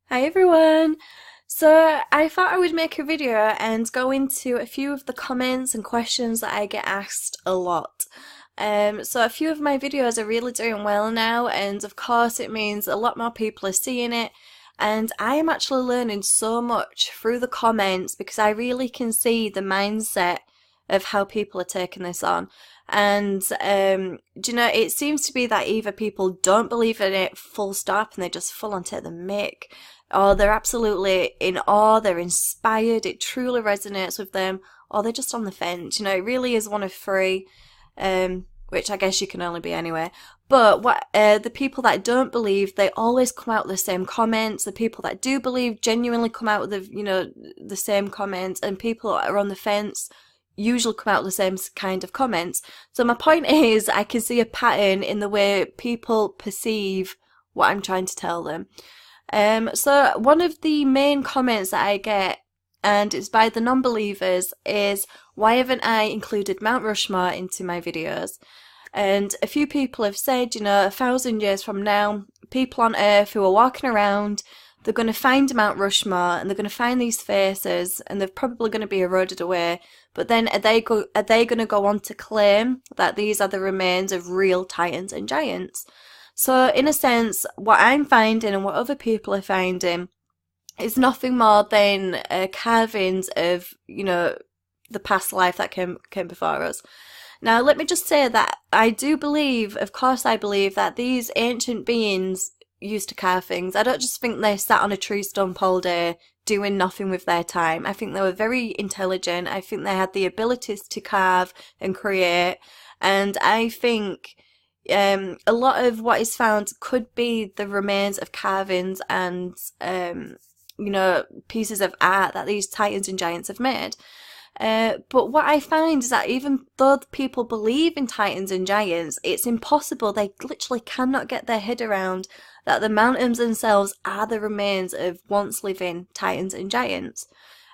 Hi everyone! So I thought I would make a video and go into a few of the comments and questions that I get asked a lot. So a few of my videos are really doing well now, and of course it means a lot more people are seeing it, and I am actually learning so much through the comments because I really can see the mindset of how people are taking this on. And do you know, it seems to be that either people don't believe in it full stop and they just full on take the mick, or they're absolutely in awe, they're inspired, it truly resonates with them, or they're just on the fence. You know, it really is one of three, which I guess you can only be anyway. But the people that don't believe, they always come out with the same comments. The people that do believe genuinely come out with the same comments, and people that are on the fence usually come out with the same kind of comments. So my point is, I can see a pattern in the way people perceive what I'm trying to tell them. So one of the main comments that I get, and it's by the non-believers, is why haven't I included Mount Rushmore into my videos? And a few people have said, you know, 1,000 years from now, people on Earth who are walking around, they're going to find Mount Rushmore and they're going to find these faces and they're probably going to be eroded away. But then are they going to go on to claim that these are the remains of real titans and giants? So in a sense, what I'm finding and what other people are finding is nothing more than carvings of, you know, the past life that came before us. Now, let me just say that I do believe, of course I believe, that these ancient beings used to carve things. I don't just think they sat on a tree stump all day doing nothing with their time. I think they were very intelligent. I think they had the abilities to carve and create. And I think a lot of what is found could be the remains of carvings and, you know, pieces of art that these titans and giants have made. But what I find is that even though people believe in titans and giants, it's impossible. They literally cannot get their head around that the mountains themselves are the remains of once living titans and giants.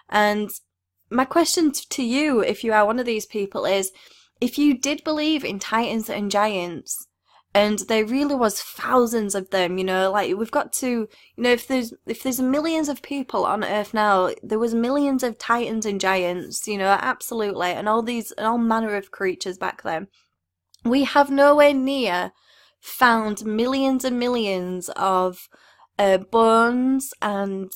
And my question to you, if you are one of these people, is if you did believe in titans and giants, and there really was thousands of them, you know, like we've got to, you know, if there's millions of people on Earth now, there was millions of titans and giants, you know, absolutely, and all manner of creatures back then. We have nowhere near found millions and millions of bones and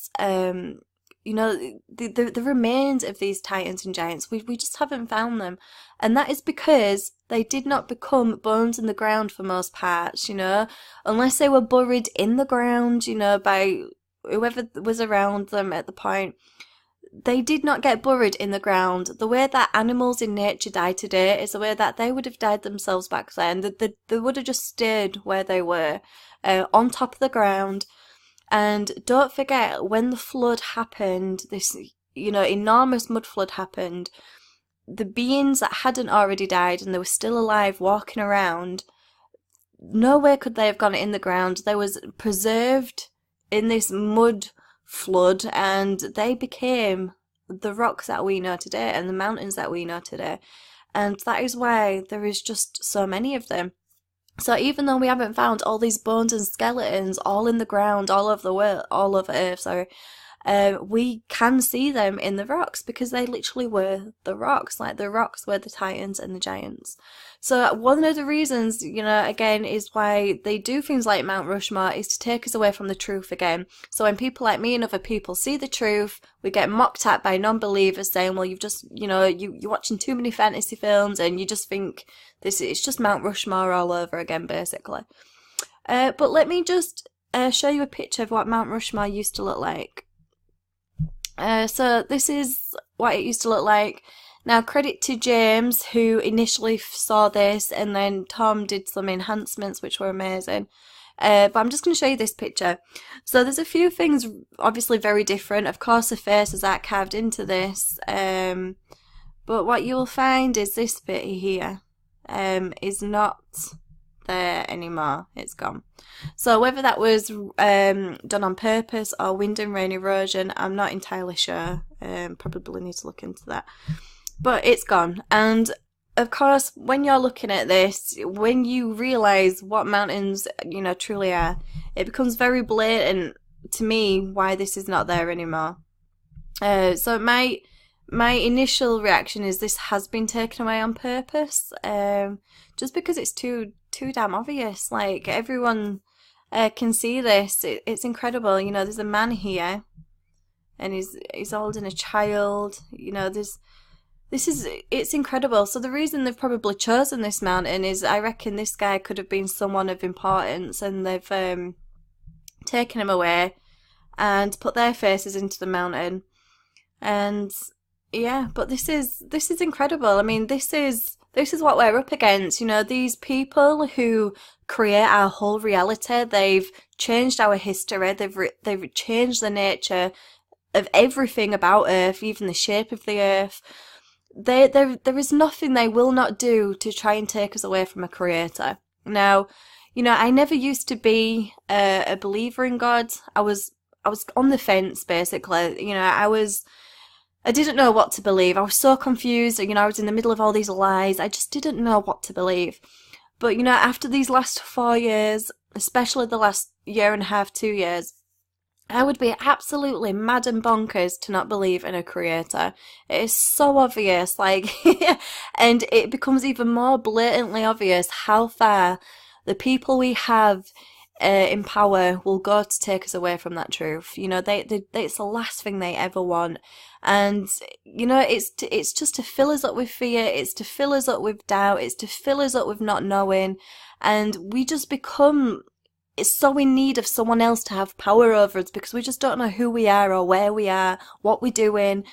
you know, the remains of these titans and giants. We just haven't found them, and that is because they did not become bones in the ground for most parts, you know, unless they were buried in the ground, you know, by whoever was around them at the point. They did not get buried in the ground. The way that animals in nature die today is the way that they would have died themselves back then. They would have just stayed where they were, on top of the ground. And don't forget, when the flood happened, this, you know, enormous mud flood happened, the beings that hadn't already died and they were still alive walking around, nowhere could they have gone in the ground. They was preserved in this mud flood, and they became the rocks that we know today and the mountains that we know today. And that is why there is just so many of them. So even though we haven't found all these bones and skeletons all in the ground, all over the world, all over Earth, sorry, we can see them in the rocks because they literally were the rocks, like the rocks were the titans and the giants. So one of the reasons, you know, again, is why they do things like Mount Rushmore is to take us away from the truth again. So when people like me and other people see the truth, we get mocked at by non-believers saying, well, you've just, you know, you're watching too many fantasy films and you just think it's just Mount Rushmore all over again, basically. But let me just show you a picture of what Mount Rushmore used to look like. So this is what it used to look like. Now, credit to James, who initially saw this, and then Tom did some enhancements which were amazing. But I'm just going to show you this picture. So there's a few things obviously very different. Of course, the faces are carved into this. But what you'll find is this bit here is not there anymore. It's gone. So whether that was done on purpose or wind and rain erosion, I'm not entirely sure. Probably need to look into that. But it's gone. And of course, when you're looking at this, when you realise what mountains, you know, truly are, it becomes very blatant to me why this is not there anymore. So my initial reaction is this has been taken away on purpose, just because it's too damn obvious. Like, everyone can see this. It's incredible. You know, there's a man here, and he's holding a child. You know, it's incredible. So the reason they've probably chosen this mountain is, I reckon this guy could have been someone of importance, and they've taken him away and put their faces into the mountain. And yeah, but this is incredible. I mean, this is what we're up against. You know, these people who create our whole reality, they've changed our history. They've changed the nature of everything about Earth, even the shape of the Earth. There is nothing they will not do to try and take us away from a creator. Now, you know, I never used to be a believer in God. I was on the fence, basically. You know, I didn't know what to believe. I was so confused. You know, I was in the middle of all these lies. I just didn't know what to believe. But, you know, after these last 4 years, especially the last year and a half, 2 years, I would be absolutely mad and bonkers to not believe in a creator. It is so obvious, like, and it becomes even more blatantly obvious how far the people we have in power will go to take us away from that truth. You know, it's the last thing they ever want. And, you know, it's just to fill us up with fear, it's to fill us up with doubt, it's to fill us up with not knowing, and we just become so in need of someone else to have power over us, because we just don't know who we are or where we are, what we're doing.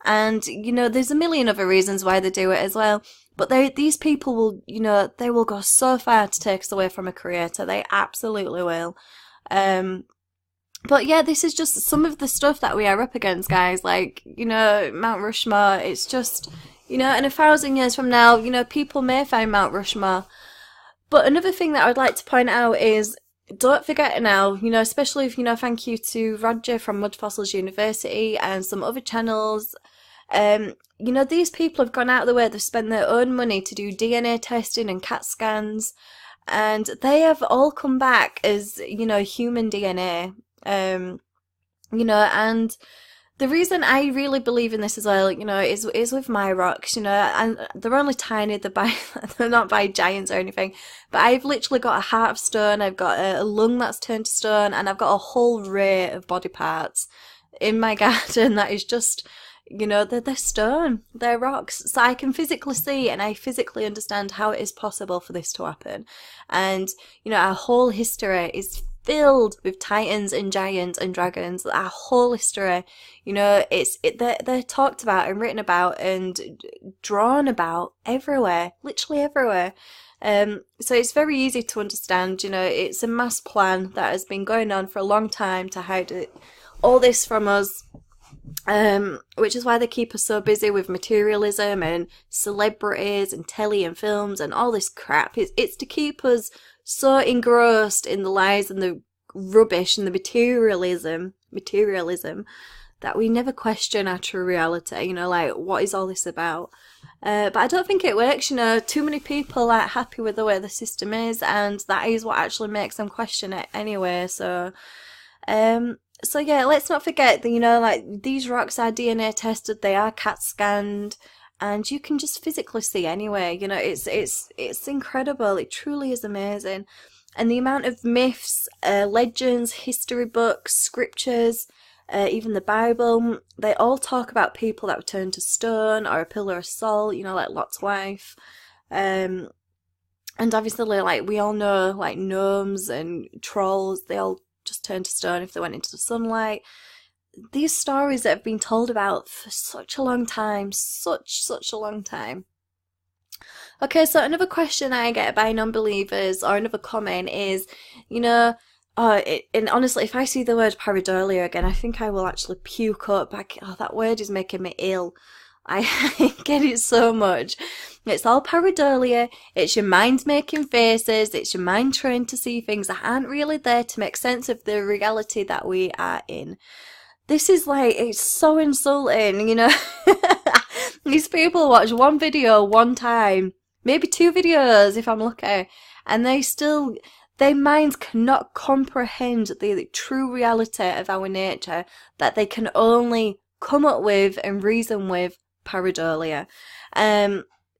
And, you know, there's a million other reasons why they do it as well. But these people will, you know, they will go so far to take us away from a creator. They absolutely will. But yeah, this is just some of the stuff that we are up against, guys. Like, you know, Mount Rushmore, it's just, you know, in 1,000 years from now, you know, people may find Mount Rushmore. But another thing that I would like to point out is, don't forget now, you know, especially if, you know, thank you to Roger from Mud Fossils University and some other channels. You know, these people have gone out of the way, they've spent their own money to do DNA testing and CAT scans, and they have all come back as, you know, human DNA. You know, and the reason I really believe in this as well, you know, is with my rocks, you know, and they're only tiny, they're not by giants or anything, but I've literally got a heart of stone, I've got a lung that's turned to stone, and I've got a whole array of body parts in my garden that is just, you know, they're stone, they're rocks, so I can physically see and I physically understand how it is possible for this to happen. And, you know, our whole history is filled with titans and giants and dragons. Our whole history, you know, they're talked about and written about and drawn about everywhere, literally everywhere. So it's very easy to understand, you know, it's a mass plan that has been going on for a long time to hide all this from us. Which is why they keep us so busy with materialism and celebrities and telly and films and all this crap. It's to keep us so engrossed in the lies and the rubbish and the materialism that we never question our true reality, you know, like, what is all this about? But I don't think it works, you know. Too many people aren't happy with the way the system is, and that is what actually makes them question it anyway. So yeah, let's not forget that, you know, like, these rocks are DNA tested, they are CAT scanned, and you can just physically see anyway. You know, it's incredible. It truly is amazing. And the amount of myths, legends, history books, scriptures, even the Bible, they all talk about people that were turned to stone or a pillar of salt, you know, like Lot's wife. And obviously, like, we all know, like, gnomes and trolls, they all just turned to stone if they went into the sunlight. These stories that have been told about for such a long time, such a long time. Okay, so another question I get by non-believers, or another comment, is, you know, and honestly, if I see the word pareidolia again, I think I will actually puke up. That word is making me ill. I get it so much. It's all pareidolia, it's your mind making faces, it's your mind trying to see things that aren't really there to make sense of the reality that we are in. This is like, it's so insulting, you know. These people watch one video one time, maybe two videos if I'm lucky, and they still Their minds cannot comprehend the true reality of our nature that they can only come up with and reason with pareidolia.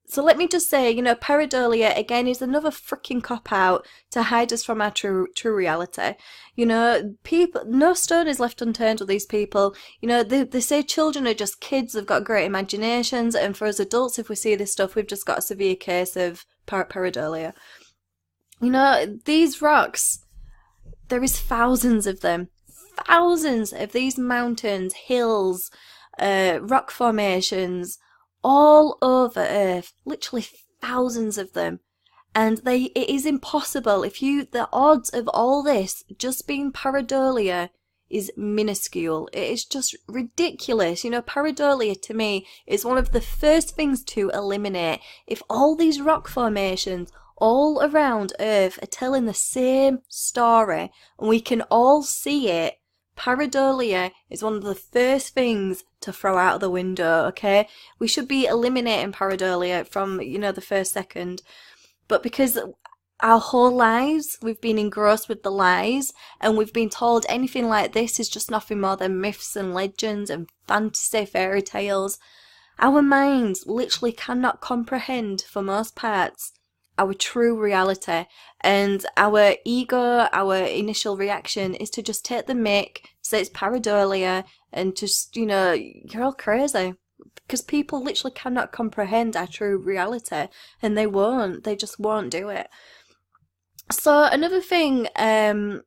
So let me just say, pareidolia again is another freaking cop-out to hide us from our true reality. People, no stone is left unturned with these people. They say children are just kids, they've got great imaginations, and for us adults, if we see this stuff, we've just got a severe case of pareidolia. These rocks, there is thousands of them. Thousands of these mountains, hills, rock formations, all over Earth. Literally thousands of them. And it is impossible. The odds of all this just being pareidolia is minuscule. It is just ridiculous. Pareidolia to me is one of the first things to eliminate. If all these rock formations all around Earth are telling the same story and we can all see it, pareidolia is one of the first things to throw out of the window, okay? We should be eliminating pareidolia from, the first second. But because our whole lives we've been engrossed with the lies, and we've been told anything like this is just nothing more than myths and legends and fantasy fairy tales, our minds literally cannot comprehend, for most parts, our true reality, and our ego, our initial reaction is to just take the mick, say it's pareidolia, and just, you're all crazy. Because people literally cannot comprehend our true reality, and they just won't do it. So another thing that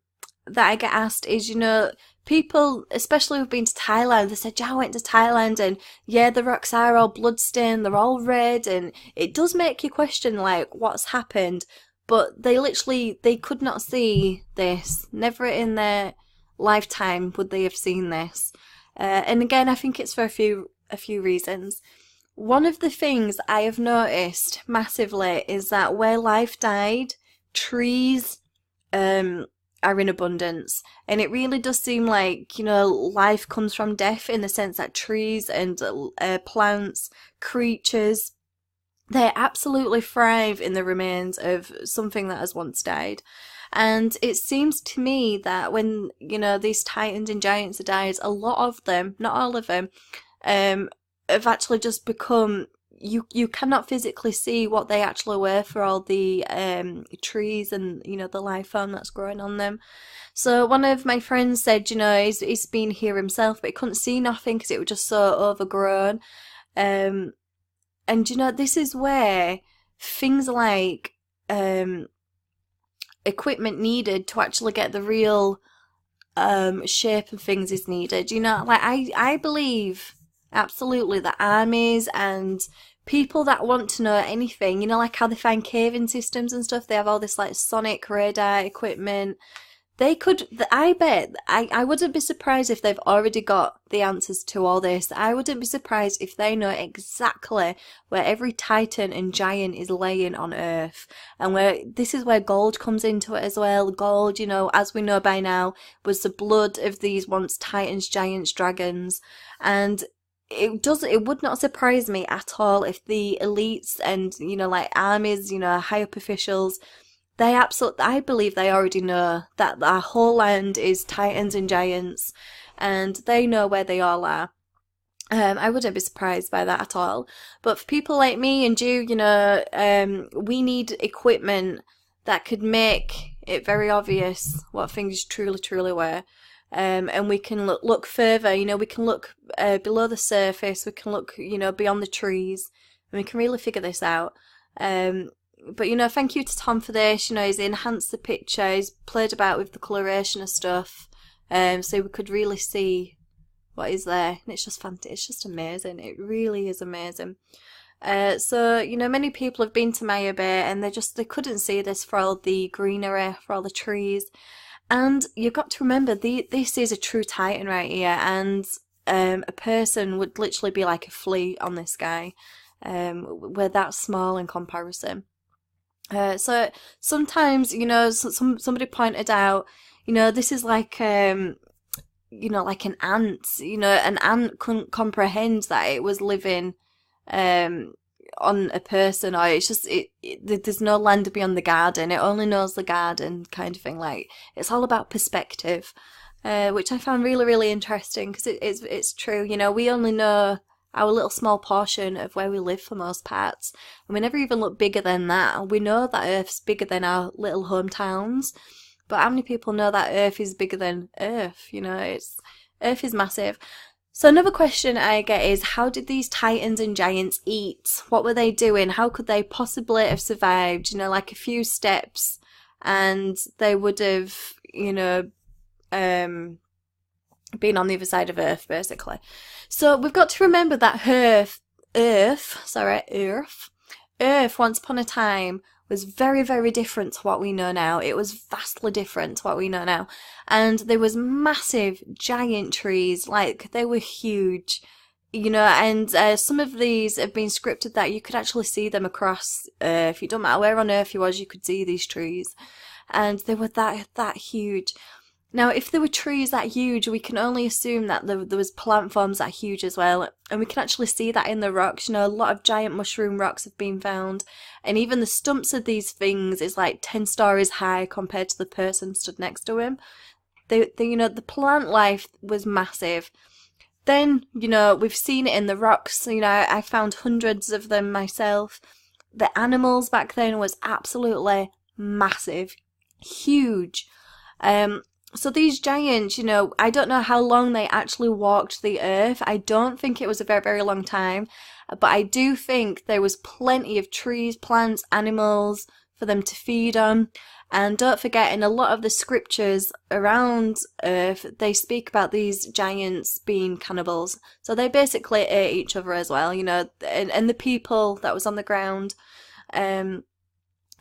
I get asked is, people, especially who've been to Thailand, they said, yeah, I went to Thailand, and yeah, the rocks are all bloodstained, they're all red, and it does make you question, like, what's happened. But they could not see this. Never in their lifetime would they have seen this. And again, I think it's for a few reasons. One of the things I have noticed massively is that where life died, trees are in abundance, and it really does seem like life comes from death, in the sense that trees and plants, creatures, they absolutely thrive in the remains of something that has once died. And it seems to me that when these titans and giants have died, a lot of them, not all of them, have actually just become, you cannot physically see what they actually were for all the trees and the life form that's growing on them. So one of my friends said, he's been here himself, but he couldn't see nothing because it was just so overgrown. And this is where things like equipment needed to actually get the real shape of things is needed. Like I believe absolutely that armies and people that want to know anything, like how they find caving systems and stuff, they have all this like sonic radar equipment. They could, I bet, I wouldn't be surprised if they've already got the answers to all this. I wouldn't be surprised if they know exactly where every titan and giant is laying on Earth. And this is where gold comes into it as well. Gold, as we know by now, was the blood of these once titans, giants, dragons. And it would not surprise me at all if the elites and, like armies, high up officials, I believe they already know that our whole land is titans and giants, and they know where they all are. I wouldn't be surprised by that at all. But for people like me and you, we need equipment that could make it very obvious what things truly, truly were. And we can look further, we can look below the surface, we can look, beyond the trees, and we can really figure this out. But thank you to Tom for this. He's enhanced the picture, he's played about with the coloration of stuff, so we could really see what is there. And it's just fantastic, it's just amazing, it really is amazing. So many people have been to Maya Bay, and they couldn't see this for all the greenery, for all the trees. And you've got to remember, this is a true titan right here, and a person would literally be like a flea on this guy. We're that small in comparison. So sometimes, somebody pointed out, this is like, like an ant. An ant couldn't comprehend that it was living on a person, or it's just there's no land beyond the garden. It only knows the garden, kind of thing. Like, it's all about perspective, which I found really, really interesting, because it's true. You know, we only know our little small portion of where we live for most parts, and we never even look bigger than that. We know that Earth's bigger than our little hometowns, but how many people know that Earth is bigger than Earth? You know, Earth is massive. So another question I get is, how did these titans and giants eat? What were they doing? How could they possibly have survived? You know, like a few steps and they would have, you know, been on the other side of Earth, basically. So we've got to remember that Earth, once upon a time, was very, very different to what we know now. It was vastly different to what we know now. And there was massive, giant trees, like, they were huge, you know, and some of these have been scripted that you could actually see them across Earth. It don't matter where on Earth you was, you could see these trees. And they were that huge. Now, if there were trees that huge, we can only assume that there was plant forms that huge as well. And we can actually see that in the rocks. You know, a lot of giant mushroom rocks have been found. And even the stumps of these things is like 10 stories high compared to the person stood next to him. You know, the plant life was massive. Then, you know, we've seen it in the rocks. You know, I found hundreds of them myself. The animals back then was absolutely massive. Huge. So these giants, you know, I don't know how long they actually walked the earth. I don't think it was a very, very long time. But I do think there was plenty of trees, plants, animals for them to feed on. And don't forget, in a lot of the scriptures around Earth, they speak about these giants being cannibals. So they basically ate each other as well, you know, and the people that was on the ground.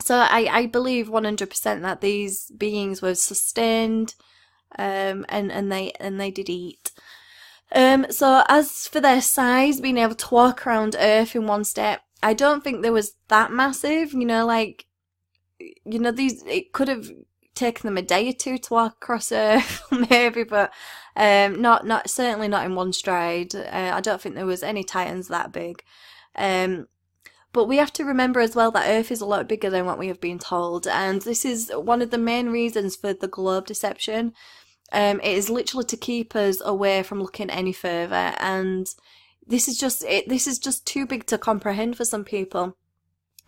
So I believe 100% that these beings were sustained, and they did eat. So as for their size, being able to walk around Earth in one step, I don't think there was that massive. You know, like, you know, it could have taken them a day or two to walk across Earth, maybe, but not certainly not in one stride. I don't think there was any titans that big. But we have to remember as well that Earth is a lot bigger than what we have been told, and this is one of the main reasons for the globe deception. It is literally to keep us away from looking any further, and this is just too big to comprehend for some people.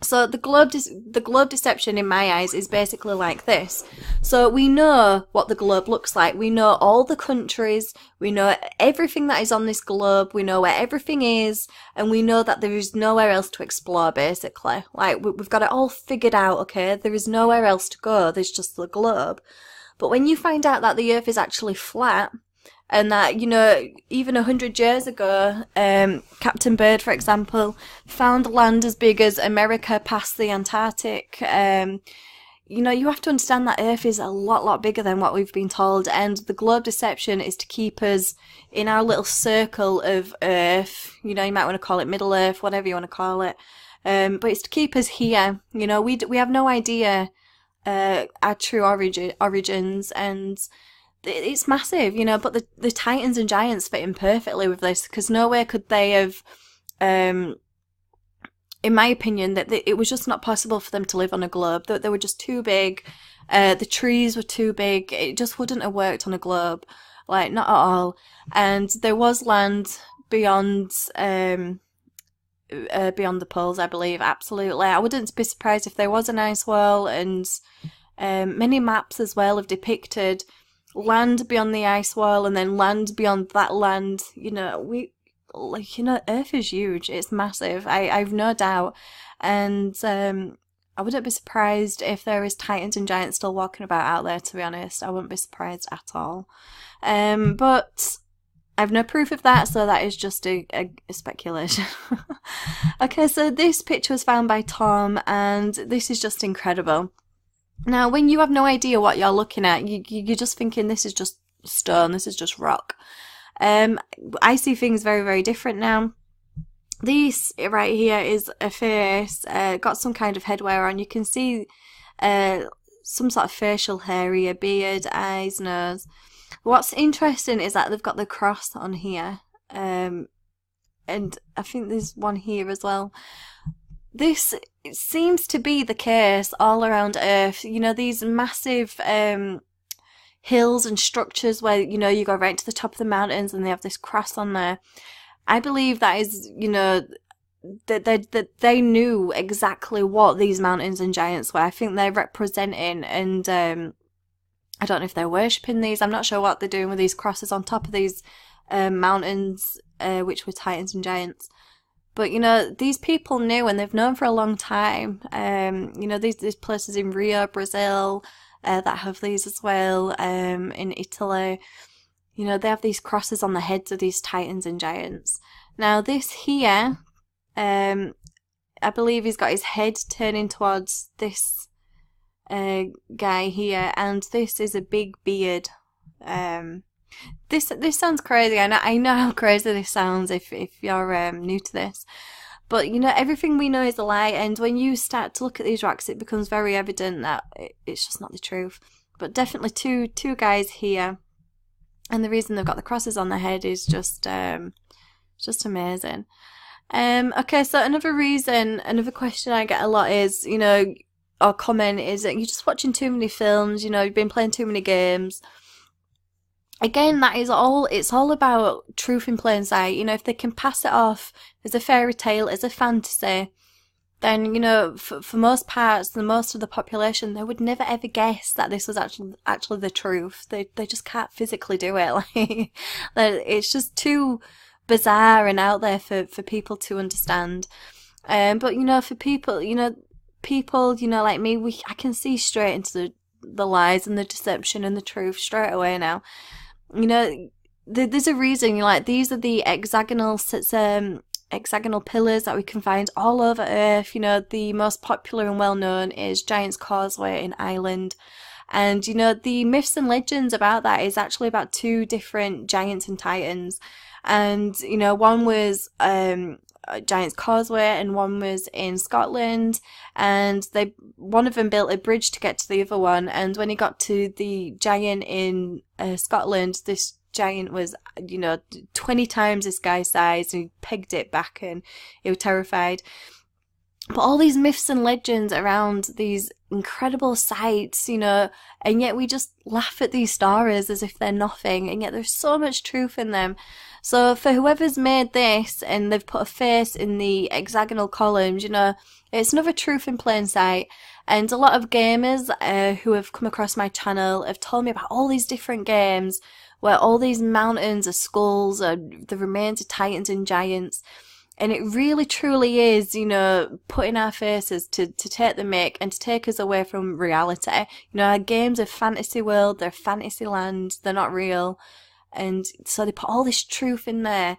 So the globe deception in my eyes is basically like this. So we know what the globe looks like. We know all the countries. We know everything that is on this globe. We know where everything is, and we know that there is nowhere else to explore, basically. Like, we've got it all figured out, okay? There is nowhere else to go. There's just the globe. But when you find out that the Earth is actually flat, and that, you know, even 100 years ago, Captain Bird, for example, found land as big as America past the Antarctic. You know, you have to understand that Earth is a lot bigger than what we've been told, and the globe deception is to keep us in our little circle of Earth. You know, you might want to call it Middle Earth, whatever you want to call it. But it's to keep us here. You know, we have no idea our true origins, and it's massive, you know, but the titans and giants fit in perfectly with this, because nowhere could they have, in my opinion, that it was just not possible for them to live on a globe. They were just too big. The trees were too big. It just wouldn't have worked on a globe, like, not at all. And there was land beyond the poles, I believe, absolutely. I wouldn't be surprised if there was an ice wall, and many maps as well have depicted land beyond the ice wall, and then land beyond that land. You know, Earth is huge. It's massive. I've no doubt, and I wouldn't be surprised if there is titans and giants still walking about out there. To be honest, I wouldn't be surprised at all. But I've no proof of that, so that is just a speculation. Okay, so this picture was found by Tom, and this is just incredible. Now, when you have no idea what you're looking at, you're just thinking, this is just stone, this is just rock. I see things very, very different now. This right here is a face, got some kind of headwear on. You can see some sort of facial hair, beard, eyes, nose. What's interesting is that they've got the cross on here, and I think there's one here as well. this seems to be the case all around Earth. You know, these massive hills and structures where, you know, you go right to the top of the mountains and they have this cross on there. I believe that is, you know, that they knew exactly what these mountains and giants were. I think they're representing, and I don't know if they're worshipping these. I'm not sure what they're doing with these crosses on top of these mountains, which were titans and giants. But, you know, these people knew, and they've known for a long time. You know, these places in Rio, Brazil, that have these as well, in Italy. You know, they have these crosses on the heads of these titans and giants. Now, this here, I believe he's got his head turning towards this guy here, and this is a big beard. This sounds crazy. I know how crazy this sounds if you're new to this. But, you know, everything we know is a lie, and when you start to look at these rocks, it becomes very evident that it's just not the truth. But definitely two guys here, and the reason they've got the crosses on their head is just amazing. Okay, so another question I get a lot is, you know, or comment is that you're just watching too many films, you know, you've been playing too many games. Again, it's all about truth in plain sight. You know, if they can pass it off as a fairy tale, as a fantasy, then, you know, for most parts, most of the population, they would never ever guess that this was actually the truth. They just can't physically do it. Like, it's just too bizarre and out there for people to understand. But, you know, for people, you know, like me, I can see straight into the lies and the deception and the truth straight away now. You know, there's a reason, you know, like, these are the hexagonal pillars that we can find all over Earth. You know, the most popular and well known is Giant's Causeway in Ireland. And, you know, the myths and legends about that is actually about two different giants and titans. And, you know, one was Giant's Causeway and one was in Scotland, and one of them built a bridge to get to the other one, and when he got to the giant in Scotland, this giant was, you know, 20 times this guy's size, and he pegged it back and he was terrified. But all these myths and legends around these incredible sights, you know, and yet we just laugh at these stories as if they're nothing, and yet there's so much truth in them. So for whoever's made this and they've put a face in the hexagonal columns, you know, it's another truth in plain sight. And a lot of gamers who have come across my channel have told me about all these different games where all these mountains are skulls, or the remains of titans and giants. And it really truly is, you know, putting our faces to take the mick and to take us away from reality. You know, our games are fantasy world, they're fantasy land, they're not real. And so they put all this truth in there.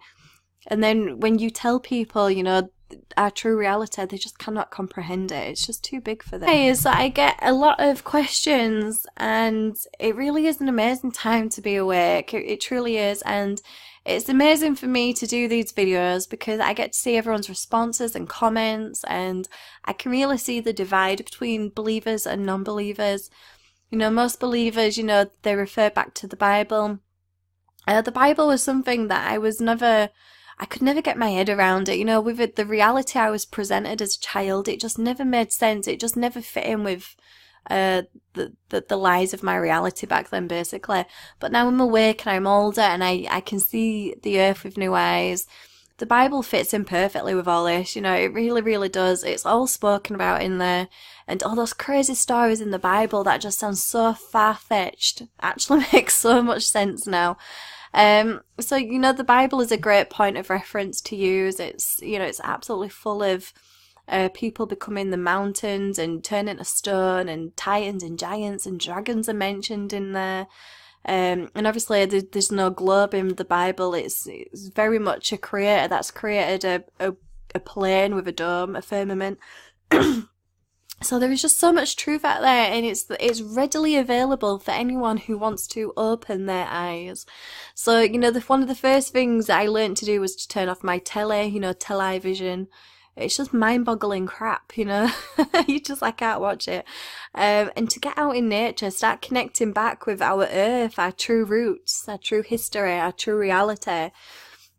And then when you tell people, you know, our true reality, they just cannot comprehend it. It's just too big for them. Okay, so I get a lot of questions, and it really is an amazing time to be awake. It truly is. And it's amazing for me to do these videos because I get to see everyone's responses and comments, and I can really see the divide between believers and non-believers. You know, most believers, you know, they refer back to the Bible. The Bible was something that I could never get my head around it. You know, with the reality I was presented as a child, it just never made sense. It just never fit in with the lies of my reality back then, basically. But now I'm awake and I'm older and I can see the earth with new eyes. The Bible fits in perfectly with all this, you know, it really, really does. It's all spoken about in there, and all those crazy stories in the Bible that just sound so far-fetched actually makes so much sense now. So, you know, the Bible is a great point of reference to use. It's, you know, it's absolutely full of people becoming the mountains and turning to stone, and titans and giants and dragons are mentioned in there. And obviously there's no globe in the Bible. It's very much a creator that's created a plane with a dome, a firmament. So there is just so much truth out there, and it's readily available for anyone who wants to open their eyes. So, you know, one of the first things I learned to do was to turn off my telly, you know, television. It's just mind-boggling crap, you know. I can't watch it. And to get out in nature, start connecting back with our earth, our true roots, our true history, our true reality.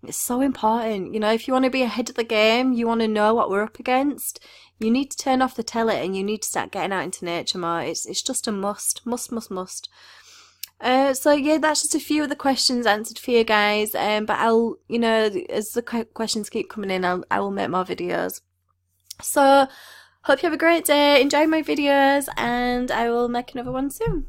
It's so important. You know, if you want to be ahead of the game, you want to know what we're up against, you need to turn off the telly and you need to start getting out into nature more. It's just a must, must, must, must. So yeah, that's just a few of the questions answered for you guys. But I'll, you know, as the questions keep coming in, I will make more videos. So hope you have a great day. Enjoy my videos, and I will make another one soon.